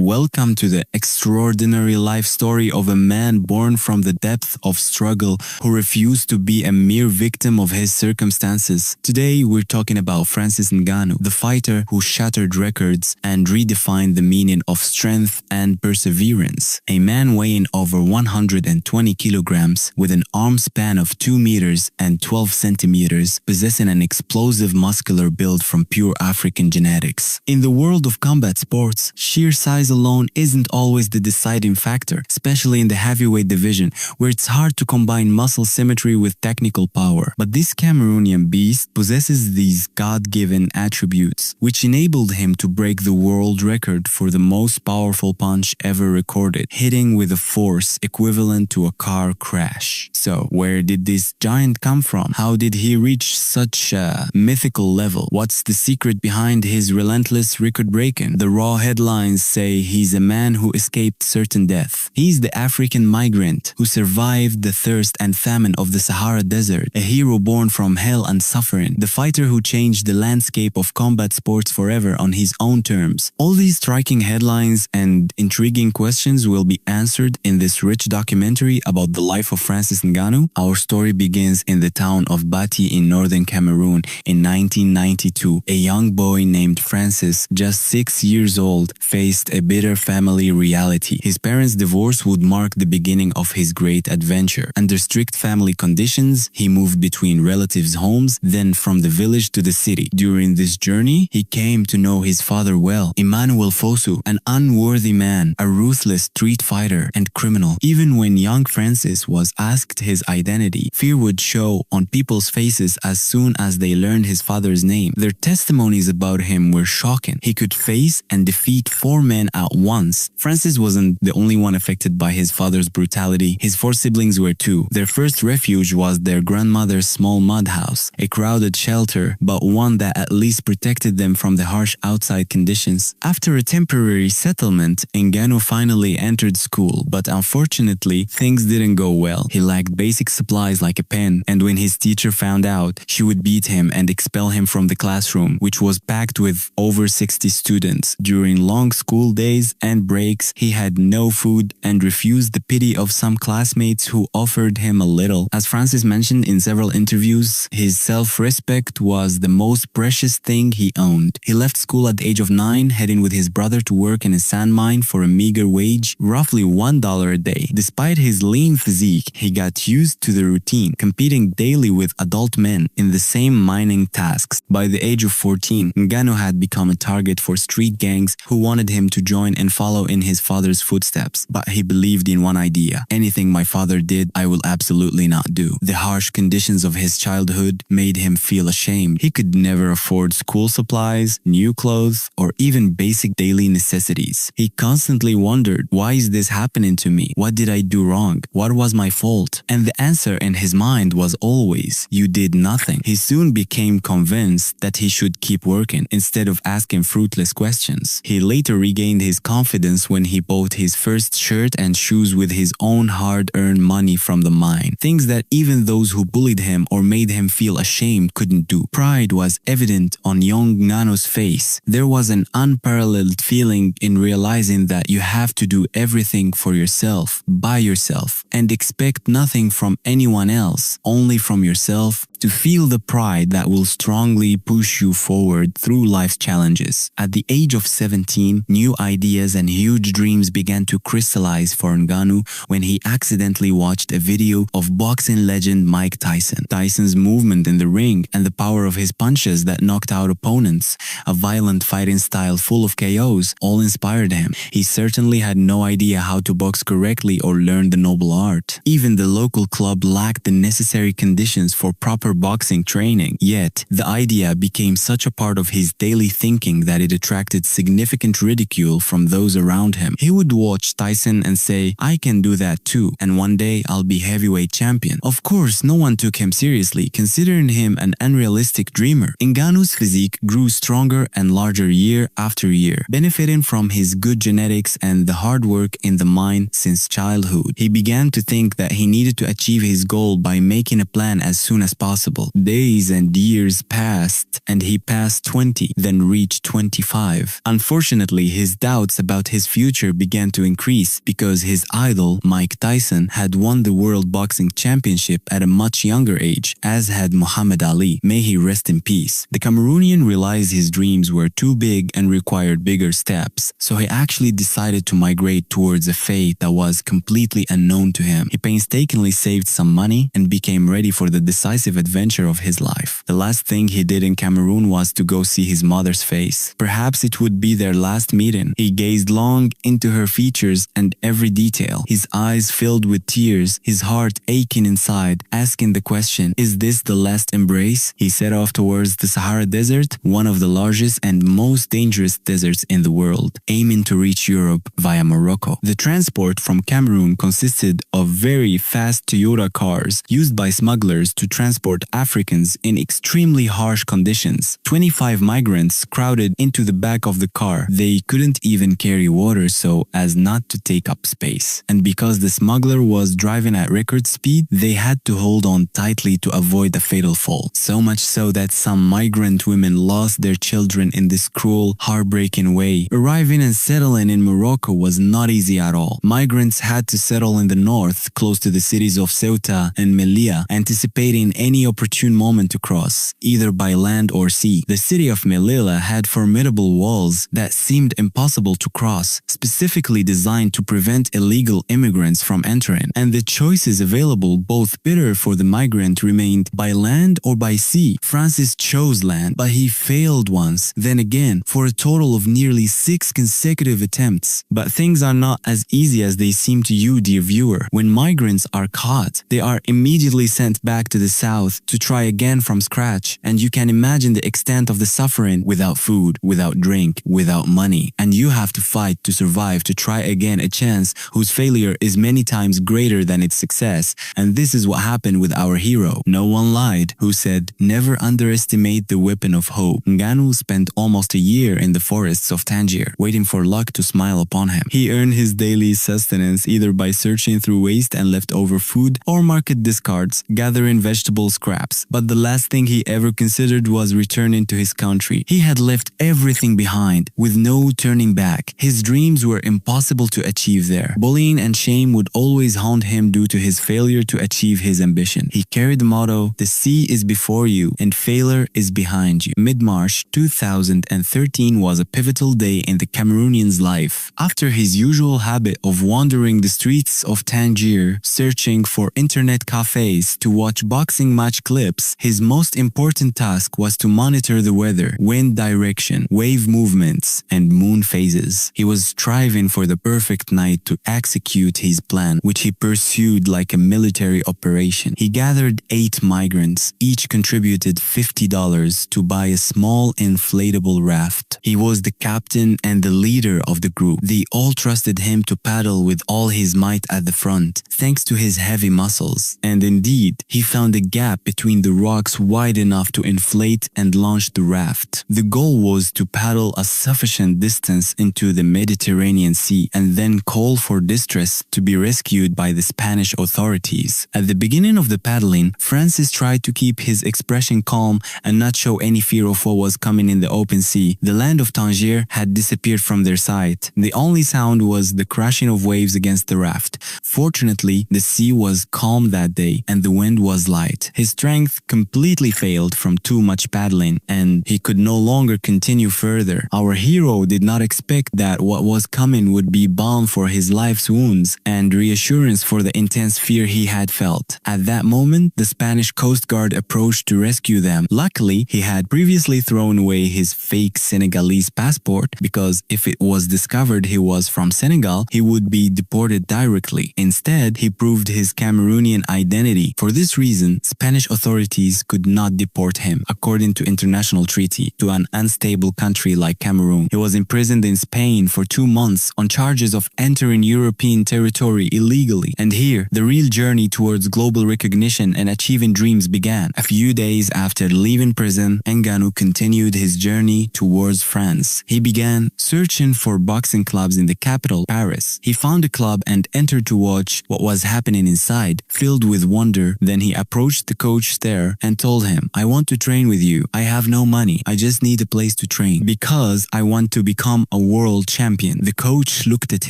Welcome to the extraordinary life story of a man born from the depth of struggle who refused to be a mere victim of his circumstances. Today, we're talking about Francis Ngannou, the fighter who shattered records and redefined the meaning of strength and perseverance. A man weighing over 120 kilograms with an arm span of 2 meters and 12 centimeters, possessing an explosive muscular build from pure African genetics. In the world of combat sports, sheer size alone isn't always the deciding factor, especially in the heavyweight division, where it's hard to combine muscle symmetry with technical power. But this Cameroonian beast possesses these God-given attributes, which enabled him to break the world record for the most powerful punch ever recorded, hitting with a force equivalent to a car crash. So, where did this giant come from? How did he reach such a mythical level? What's the secret behind his relentless record breaking? The raw headlines say he's a man who escaped certain death. He's the African migrant who survived the thirst and famine of the Sahara Desert, a hero born from hell and suffering, the fighter who changed the landscape of combat sports forever on his own terms. All these striking headlines and intriguing questions will be answered in this rich documentary about the life of Francis Ngannou. Our story begins in the town of Bati in northern Cameroon in 1992. A young boy named Francis, just 6 years old, faced a bitter family reality. His parents' divorce would mark the beginning of his great adventure. Under strict family conditions, he moved between relatives' homes, then from the village to the city. During this journey, he came to know his father well, Emmanuel Fosu, an unworthy man, a ruthless street fighter and criminal. Even when young Francis was asked his identity, fear would show on people's faces as soon as they learned his father's name. Their testimonies about him were shocking. He could face and defeat 4 men at once. Francis wasn't the only one affected by his father's brutality. His 4 siblings were too. Their first refuge was their grandmother's small mud house, a crowded shelter, but one that at least protected them from the harsh outside conditions. After a temporary settlement, Ngannou finally entered school, but unfortunately, things didn't go well. He lacked basic supplies like a pen, and when his teacher found out, she would beat him and expel him from the classroom, which was packed with over 60 students. During long school days and breaks, he had no food and refused the pity of some classmates who offered him a little. As Francis mentioned in several interviews, his self-respect was the most precious thing he owned. He left school at the age of 9, heading with his brother to work in a sand mine for a meager wage, roughly $1 a day. Despite his lean physique, he got used to the routine, competing daily with adult men in the same mining tasks. By the age of 14, Ngannou had become a target for street gangs who wanted him to join and follow in his father's footsteps. But he believed in one idea: anything my father did, I will absolutely not do. The harsh conditions of his childhood made him feel ashamed. He could never afford school supplies, new clothes, or even basic daily necessities. He constantly wondered, why is this happening to me? What did I do wrong? What was my fault? And the answer in his mind was always, you did nothing. He soon became convinced that he should keep working instead of asking fruitless questions. He later regained his confidence when he bought his first shirt and shoes with his own hard-earned money from the mine, things that even those who bullied him or made him feel ashamed couldn't do. Pride was evident on young Ngannou's face. There was an unparalleled feeling in realizing that you have to do everything for yourself, by yourself, and expect nothing from anyone else, only from yourself, to feel the pride that will strongly push you forward through life's challenges. At the age of 17, new ideas and huge dreams began to crystallize for Ngannou when he accidentally watched a video of boxing legend Mike Tyson. Tyson's movement in the ring and the power of his punches that knocked out opponents, a violent fighting style full of KOs, all inspired him. He certainly had no idea how to box correctly or learn the noble art. Even the local club lacked the necessary conditions for proper boxing training, yet the idea became such a part of his daily thinking that it attracted significant ridicule from those around him. He would watch Tyson and say, I can do that too, and one day I'll be heavyweight champion. Of course, no one took him seriously, considering him an unrealistic dreamer. Ngannou's physique grew stronger and larger year after year, benefiting from his good genetics and the hard work in the mine since childhood. He began to think that he needed to achieve his goal by making a plan as soon as possible. impossible. Days and years passed, and he passed 20, then reached 25. Unfortunately, his doubts about his future began to increase because his idol, Mike Tyson, had won the World Boxing Championship at a much younger age, as had Muhammad Ali. May he rest in peace. The Cameroonian realized his dreams were too big and required bigger steps, so he actually decided to migrate towards a fate that was completely unknown to him. He painstakingly saved some money and became ready for the decisive adventure of his life. The last thing he did in Cameroon was to go see his mother's face. Perhaps it would be their last meeting. He gazed long into her features and every detail, his eyes filled with tears, his heart aching inside, asking the question, "Is this the last embrace?" He set off towards the Sahara Desert, one of the largest and most dangerous deserts in the world, aiming to reach Europe via Morocco. The transport from Cameroon consisted of very fast Toyota cars used by smugglers to transport Africans in extremely harsh conditions. 25 migrants crowded into the back of the car. They couldn't even carry water so as not to take up space. And because the smuggler was driving at record speed, they had to hold on tightly to avoid a fatal fall. So much so that some migrant women lost their children in this cruel, heartbreaking way. Arriving and settling in Morocco was not easy at all. Migrants had to settle in the north, close to the cities of Ceuta and Melilla, anticipating any opportune moment to cross, either by land or sea. The city of Melilla had formidable walls that seemed impossible to cross, specifically designed to prevent illegal immigrants from entering. And the choices available, both bitter for the migrant, remained by land or by sea. Francis chose land, but he failed once, then again, for a total of nearly 6 consecutive attempts. But things are not as easy as they seem to you, dear viewer. When migrants are caught, they are immediately sent back to the south to try again from scratch, and you can imagine the extent of the suffering without food, without drink, without money. And you have to fight to survive, to try again a chance whose failure is many times greater than its success. And this is what happened with our hero. No one lied who said, "Never underestimate the weapon of hope." Ngannou spent almost a year in the forests of Tangier, waiting for luck to smile upon him. He earned his daily sustenance either by searching through waste and leftover food or market discards, gathering vegetable scraps. But the last thing he ever considered was returning to his country. He had left everything behind, with no turning back. His dreams were impossible to achieve there. Bullying and shame would always haunt him due to his failure to achieve his ambition. He carried the motto, "The sea is before you and failure is behind you." Mid-March 2013 was a pivotal day in the Cameroonian's life. After his usual habit of wandering the streets of Tangier, searching for internet cafes to watch boxing match clips, his most important task was to monitor the weather, wind direction, wave movements, and moon phases. He was striving for the perfect night to execute his plan, which he pursued like a military operation. He gathered 8 migrants, each contributed $50 to buy a small inflatable raft. He was the captain and the leader of the group. They all trusted him to paddle with all his might at the front, thanks to his heavy muscles. And indeed, he found a gap between the rocks wide enough to inflate and launch the raft. The goal was to paddle a sufficient distance into the Mediterranean Sea and then call for distress to be rescued by the Spanish authorities. At the beginning of the paddling, Francis tried to keep his expression calm and not show any fear of what was coming in the open sea. The land of Tangier had disappeared from their sight. The only sound was the crashing of waves against the raft. Fortunately, the sea was calm that day and the wind was light. His strength completely failed from too much paddling and he could no longer continue further. Our hero did not expect that what was coming would be balm for his life's wounds and reassurance for the intense fear he had felt. At that moment, the Spanish Coast Guard approached to rescue them. Luckily, he had previously thrown away his fake Senegalese passport because if it was discovered he was from Senegal, he would be deported directly. Instead, he proved his Cameroonian identity. For this reason, Spanish authorities could not deport him, according to international treaty, to an unstable country like Cameroon. He was imprisoned in Spain for 2 months on charges of entering European territory illegally. And here, the real journey towards global recognition and achieving dreams began. A few days after leaving prison, Ngannou continued his journey towards France. He began searching for boxing clubs in the capital, Paris. He found a club and entered to watch what was happening inside. Filled with wonder, then he approached the coach there and told him, I want to train with you. I have no money. I just need a place to train because I want to become a world champion. The coach looked at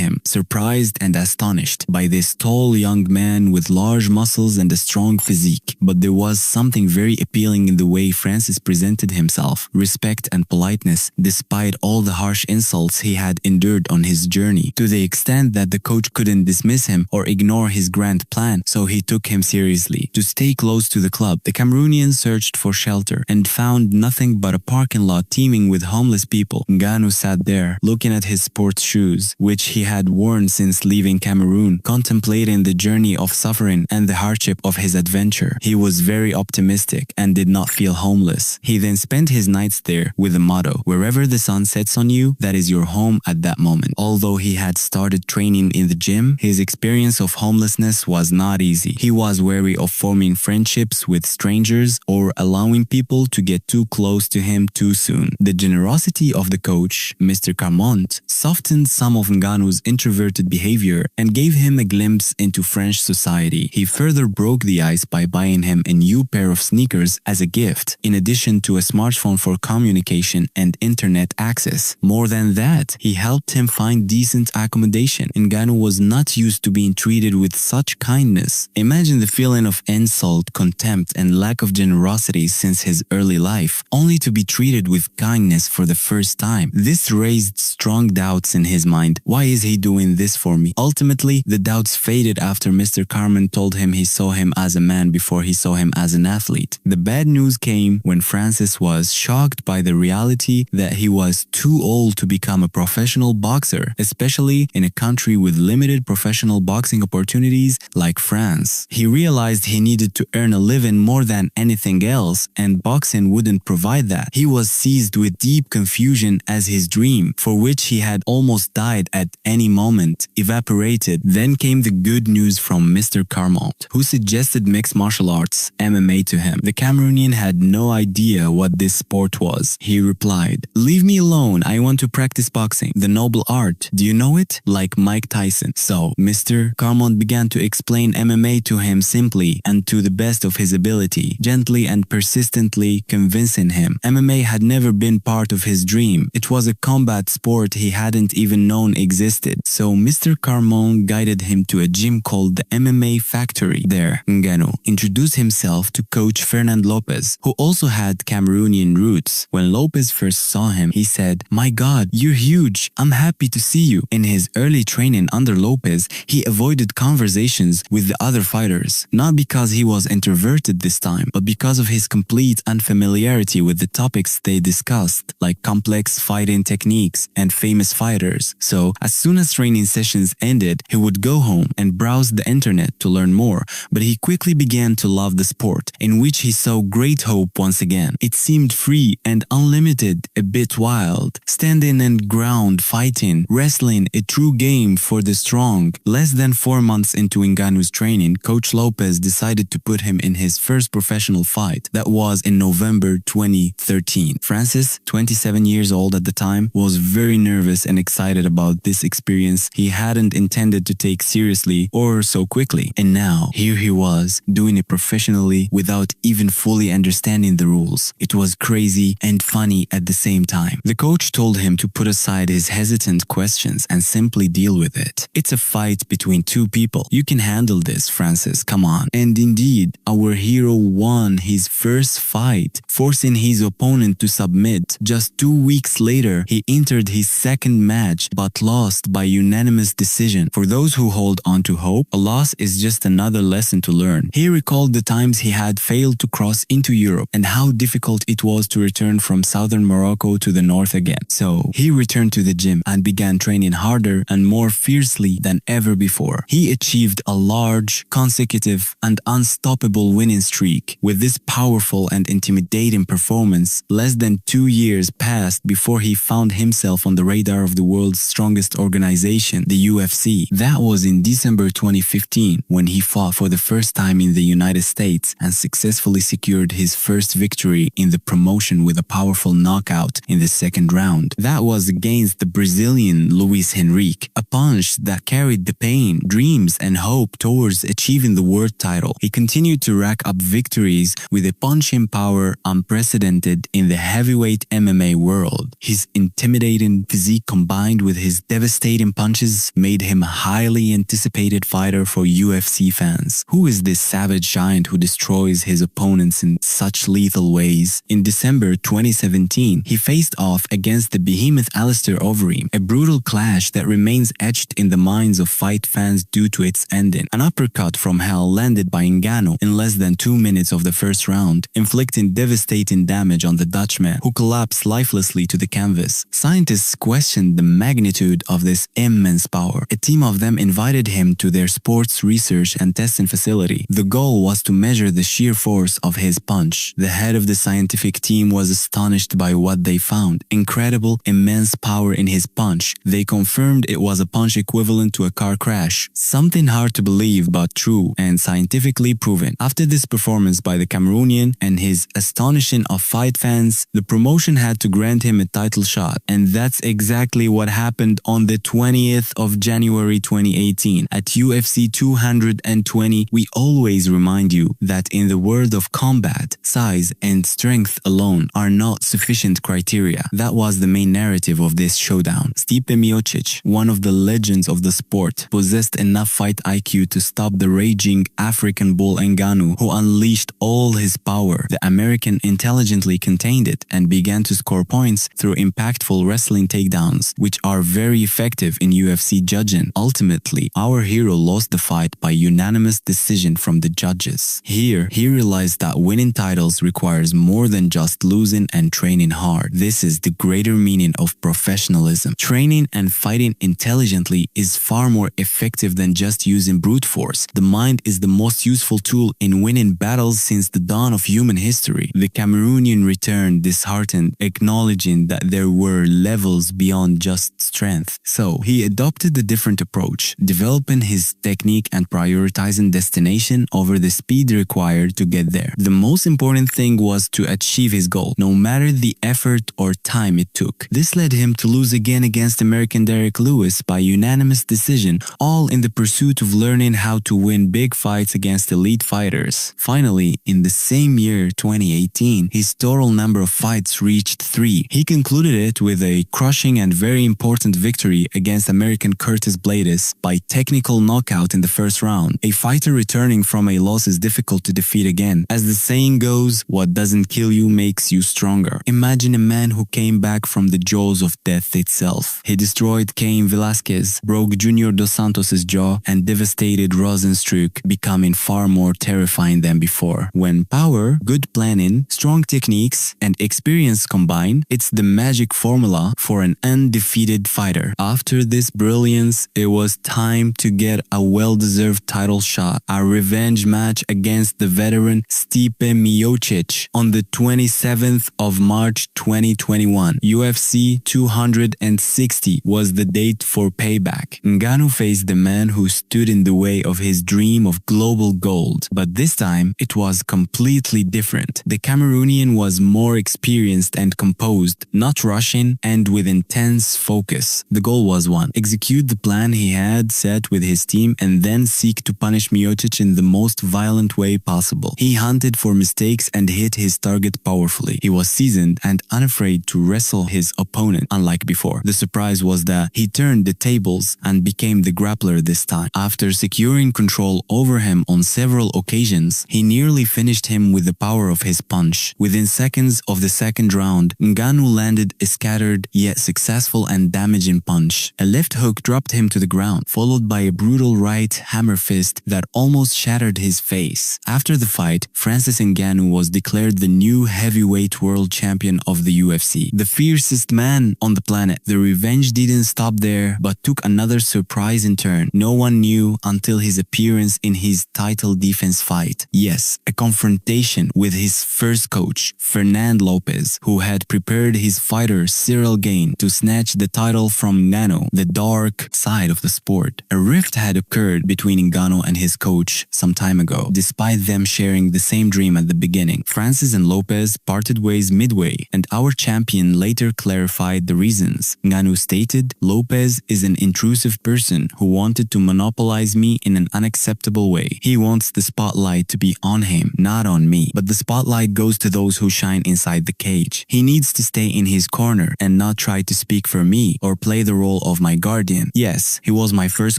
him, surprised and astonished by this tall young man with large muscles and a strong physique. But there was something very appealing in the way Francis presented himself, respect and politeness, despite all the harsh insults he had endured on his journey, to the extent that the coach couldn't dismiss him or ignore his grand plan, so he took him seriously. To stay close to the club, the Cameroonian searched for shelter and found nothing but a parking lot teeming with homeless people. Ngannou sat there, looking at his sports shoes, which he had worn since leaving Cameroon, contemplating the journey of suffering and the hardship of his adventure. He was very optimistic and did not feel homeless. He then spent his nights there with the motto, wherever the sun sets on you, that is your home at that moment. Although he had started training in the gym, his experience of homelessness was not easy. He was wary of forming friendships with strangers or allowing people to get too close to him too soon. The generosity of the coach, Mr. Carmont, softened some of Ngannou's introverted behavior and gave him a glimpse into French society. He further broke the ice by buying him a new pair of sneakers as a gift, in addition to a smartphone for communication and internet access. More than that, he helped him find decent accommodation. Ngannou was not used to being treated with such kindness. Imagine the feeling of insult, contempt, and lack of generosity since his early life, only to be treated with kindness for the first time. This raised strong doubts in his mind. Why is he doing this for me? Ultimately, the doubts faded after Mr. Carmen told him he saw him as a man before he saw him as an athlete. The bad news came when Francis was shocked by the reality that he was too old to become a professional boxer, especially in a country with limited professional boxing opportunities like France. He realized he needed to earn a living more than anything else, and boxing wouldn't provide that. He was seized with deep confusion as his dream, for which he had almost died at any moment, evaporated. Then came the good news from Mr. Carmont, who suggested mixed martial arts, MMA, to him. The Cameroonian had no idea what this sport was. He replied, "Leave me alone, I want to practice boxing, the noble art. Do you know it? Like Mike Tyson." So, Mr. Carmont began to explain MMA to him simply and to the best of his ability, gently and persistently convincing him. MMA had never been part of his dream. It was a combat sport he hadn't even known existed. So Mr. Carmont guided him to a gym called the MMA Factory. There, Ngannou introduced himself to coach Fernand Lopez, who also had Cameroonian roots. When Lopez first saw him, he said, "My God, you're huge. I'm happy to see you." In his early training under Lopez, he avoided conversations with the other fighters, not because he was introverted this time, but because of his complete unfamiliarity with the topics they discussed, like complex fighting techniques and famous fighters. So, as soon as training sessions ended, he would go home and browse the internet to learn more, but he quickly began to love the sport, in which he saw great hope once again. It seemed free and unlimited, a bit wild. Standing and ground fighting, wrestling, a true game for the strong. Less than 4 months into Ngannou's training, Coach Lopez decided to put him in his first professional fight. That was in November 2013. Francis, 27 years old at the time, was very nervous and excited about this experience he hadn't intended to take seriously or so quickly. And now, here he was, doing it professionally without even fully understanding the rules. It was crazy and funny at the same time. The coach told him to put aside his hesitant questions and simply deal with it. It's a fight between two people. You can handle this, Francis, come on. And indeed, our hero won his first fight, forcing his opponent to submit. Just 2 weeks later, he entered his second match but lost by unanimous decision. For those who hold on to hope, a loss is just another lesson to learn. He recalled the times he had failed to cross into Europe and how difficult it was to return from southern Morocco to the north again. So, he returned to the gym and began training harder and more fiercely than ever before. He achieved a large, consecutive, and unstoppable winning streak. With this powerful and intimidating devastating performance, less than 2 years passed before he found himself on the radar of the world's strongest organization, the UFC. That was in December 2015 when he fought for the first time in the United States and successfully secured his first victory in the promotion with a powerful knockout in the second round. That was against the Brazilian Luis Henrique, a punch that carried the pain, dreams and hope towards achieving the world title. He continued to rack up victories with a punching power unprecedented in the heavyweight MMA world. His intimidating physique combined with his devastating punches made him a highly anticipated fighter for UFC fans. Who is this savage giant who destroys his opponents in such lethal ways? In December 2017, he faced off against the behemoth Alistair Overeem, a brutal clash that remains etched in the minds of fight fans due to its ending. An uppercut from hell landed by Ngannou in less than 2 minutes of the first round, inflicting devastating damage on the Dutchman, who collapsed lifelessly to the canvas. Scientists questioned the magnitude of this immense power. A team of them invited him to their sports research and testing facility. The goal was to measure the sheer force of his punch. The head of the scientific team was astonished by what they found. Incredible, immense power in his punch. They confirmed it was a punch equivalent to a car crash. Something hard to believe but true and scientifically proven. After this performance by the Cameroonian and his astonishing of fight fans, the promotion had to grant him a title shot. And that's exactly what happened on the 20th of January 2018. At UFC 220, we always remind you that in the world of combat, size and strength alone are not sufficient criteria. That was the main narrative of this showdown. Stipe Miocic, one of the legends of the sport, possessed enough fight IQ to stop the raging African bull Ngannou, who unleashed all his power. The American intelligently contained it and began to score points through impactful wrestling takedowns, which are very effective in UFC judging. Ultimately, our hero lost the fight by unanimous decision from the judges. Here, he realized that winning titles requires more than just losing and training hard. This is the greater meaning of professionalism. Training and fighting intelligently is far more effective than just using brute force. The mind is the most useful tool in winning battles since the dawn of human history. The Cameroonian returned disheartened, acknowledging that there were levels beyond just strength. So, he adopted a different approach, developing his technique and prioritizing destination over the speed required to get there. The most important thing was to achieve his goal, no matter the effort or time it took. This led him to lose again against American Derek Lewis by unanimous decision, all in the pursuit of learning how to win big fights against elite fighters. Finally, in the same year, 2018, his total number of fights reached 3. He concluded it with a crushing and very important victory against American Curtis Blaydes by technical knockout in the first round. A fighter returning from a loss is difficult to defeat again. As the saying goes, what doesn't kill you makes you stronger. Imagine a man who came back from the jaws of death itself. He destroyed Cain Velasquez, broke Junior Dos Santos' jaw, and devastated Rosenstruck, becoming far more terrifying than before. When power, good planning, strong techniques, and experience combine, it's the magic formula for an undefeated fighter. After this brilliance, it was time to get a well-deserved title shot, a revenge match against the veteran Stipe Miocic on the 27th of March 2021. UFC 260 was the date for payback. Ngannou faced the man who stood in the way of his dream of global gold, but this time it was completely different. The Cameroonian was more experienced and composed, not rushing, and with intense focus. The goal was one: execute the plan he had set with his team and then seek to punish Miocic in the most violent way possible. He hunted for mistakes and hit his target powerfully. He was seasoned and unafraid to wrestle his opponent, unlike before. The surprise was that he turned the tables and became the grappler this time. After securing control over him on several occasions, he nearly finished him with the power of his punch. Within seconds of the second round, Ngannou landed a scattered yet successful and damaging punch. A left hook dropped him to the ground, followed by a brutal right hammer fist that almost shattered his face. After the fight, Francis Ngannou was declared the new heavyweight world champion of the UFC, the fiercest man on the planet. The revenge didn't stop there, but took another surprising turn. No one knew until his appearance in his title defense fight. Yes, a confrontation with his first coach, Fernand Lopez, who had prepared his fighter Cyril Gane to snatch the title from Ngannou, the dark side of the sport. A rift had occurred between Ngannou and his coach some time ago, despite them sharing the same dream at the beginning. Francis and Lopez parted ways midway, and our champion later clarified the reasons. Ngannou stated, "Lopez is an intrusive person who wanted to monopolize me in an unacceptable way. He wants the spotlight to be on him, not on me. But the spotlight goes to those who shine inside the cage. He needs to stay in his corner and not try to speak for me or play the role of my guardian. Yes, he was my first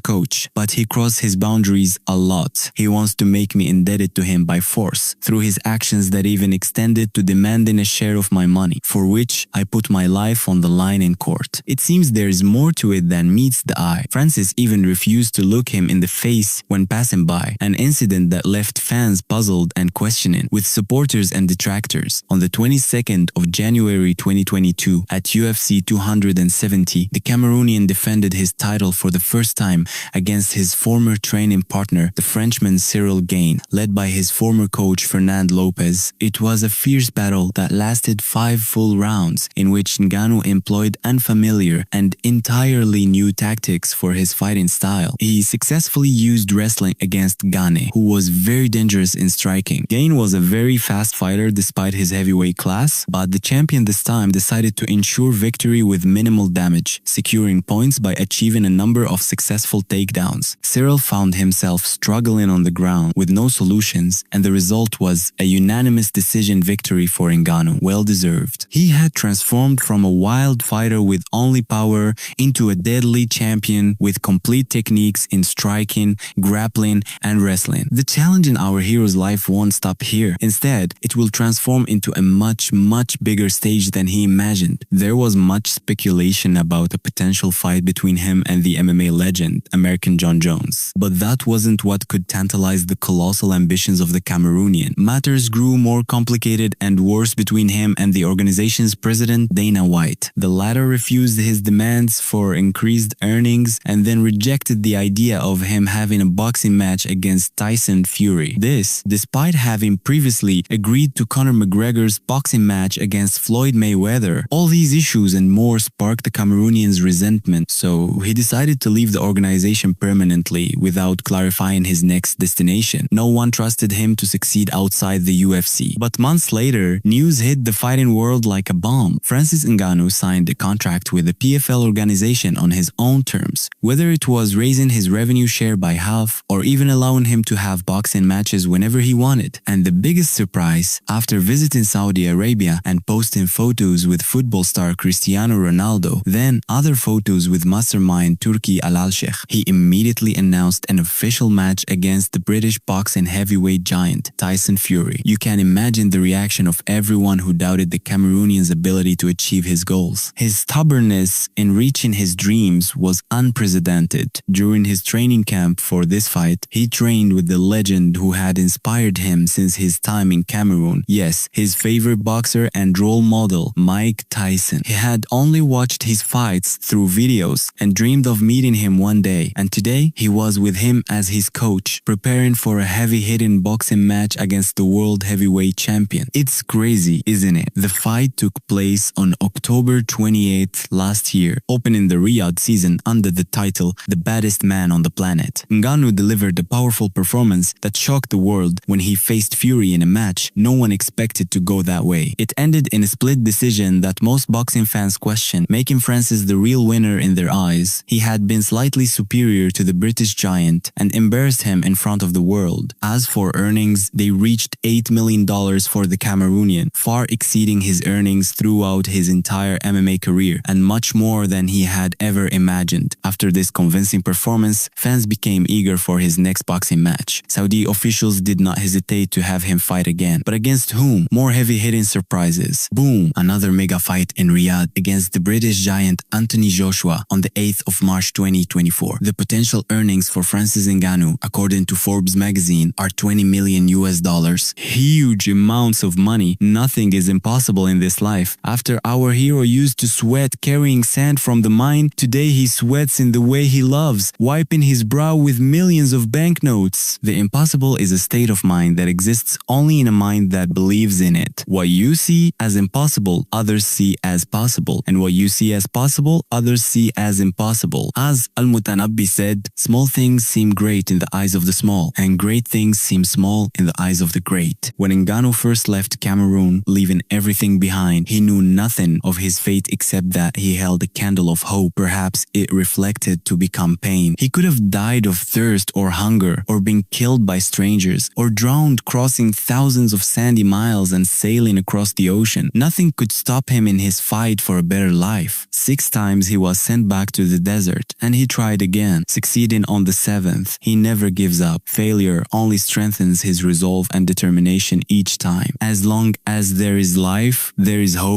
coach, but he crossed his boundaries a lot. He wants to make me indebted to him by force, through his actions that even extended to demanding a share of my money, for which I put my life on the line in court." It seems there is more to it than meets the eye. Francis even refused to look him in the face when passing by, an incident that left fans puzzled and questioning, with supporters and detractors. On the 22nd of January 2022, at UFC 270, the Cameroonian defended his title for the first time against his former training partner, the Frenchman Cyril Gane, led by his former coach Fernand Lopez. It was a fierce battle that lasted 5 full rounds, in which Ngannou employed unfamiliar and entirely new tactics for his fighting style. He successfully used wrestling against Gane, who was very dangerous in striking. Gane was a very fast fighter despite his heavyweight class, but the champion this time decided to ensure victory with minimal damage, securing points by achieving a number of successful takedowns. Cyril found himself struggling on the ground with no solutions, and the result was a unanimous decision victory for Ngannou, well deserved. He had transformed from a wild fighter with only power into a deadly champion with complete techniques in striking, grappling, and wrestling. The challenge in our hero's life won't stop here. Instead, it will transform into a much bigger stage than he imagined. There was much speculation about a potential fight between him and the MMA legend, American John Jones. But that wasn't what could tantalize the colossal ambitions of the Cameroonian. Matters grew more complicated and worse between him and the organization's president, Dana White. The latter refused his demands for increased earnings and then rejected the idea of him having a boxing match against Tyson Fury. This, despite having previously agreed to Conor McGregor's boxing match against Floyd Mayweather. All these issues and more sparked the Cameroonian's resentment, so he decided to leave the organization permanently without clarifying his next destination. No one trusted him to succeed outside the UFC. But months later, news hit the fighting world like a bomb. Francis Ngannou signed a contract with the PFL organization on his own terms, whether it was raising his revenue share by half or even allowing him to have boxing matches whenever he wanted. And the biggest surprise, after visiting Saudi Arabia and posting photos with football star Cristiano Ronaldo, then other photos with mastermind Turki Al-Sheikh, he immediately announced an official match against the British boxing heavyweight giant Tyson Fury. You can imagine the reaction of everyone who doubted the Cameroonian's ability to achieve his goals. His stubbornness in reaching his dreams was unprecedented. During his training camp for this fight, he trained with the legend who had inspired him since his time in Cameroon. Yes, his favorite boxer and role model, Mike Tyson. He had only watched his fights through videos and dreamed of meeting him one day. And today, he was with him as his coach, preparing for a heavy-hitting boxing match against the world heavyweight champion. It's crazy, isn't it? The fight took place on October 28th last year, opening the Riyadh season under the title The Baddest Man on the Planet. Ngannou delivered a powerful performance that shocked the world when he faced Fury in a match no one expected to go that way. It ended in a split decision that most boxing fans questioned, making Francis the real winner in their eyes. He had been slightly superior to the British giant and embarrassed him in front of the world. As for earnings, they reached $8 million for the Cameroonian, far exceeding his earnings throughout his entire MMA career and much more than he had ever imagined. After this convincing performance, fans became eager for his next boxing match. Saudi officials did not hesitate to have him fight again. But against whom? More heavy-hitting surprises. Boom! Another mega fight in Riyadh against the British giant Anthony Joshua on the 8th of March 2024. The potential earnings for Francis Ngannou, according to Forbes magazine, are 20 million US dollars. Huge amounts of money. Nothing is impossible in this life. After our hero used to sweat carrying sand from the mine, today he sweats in the way he loves, wiping his brow with millions of banknotes. The impossible is a state of mind that exists only in a mind that believes in it. What you see as impossible, others see as possible, and what you see as possible, others see as impossible. As Al-Mutanabbi said, small things seem great in the eyes of the small, and great things seem small in the eyes of the great. When Ngannou first left Cameroon, leaving everything behind, he knew nothing of his fate except that he held a candle of hope. Perhaps it reflected to become pain. He could have died of thirst or hunger, or been killed by strangers, or drowned crossing thousands of sandy miles and sailing across the ocean. Nothing could stop him in his fight for a better life. 6 times he was sent back to the desert, and he tried again, succeeding on the 7th. He never gives up. Failure only strengthens his resolve and determination each time. As long as there is life, there is hope.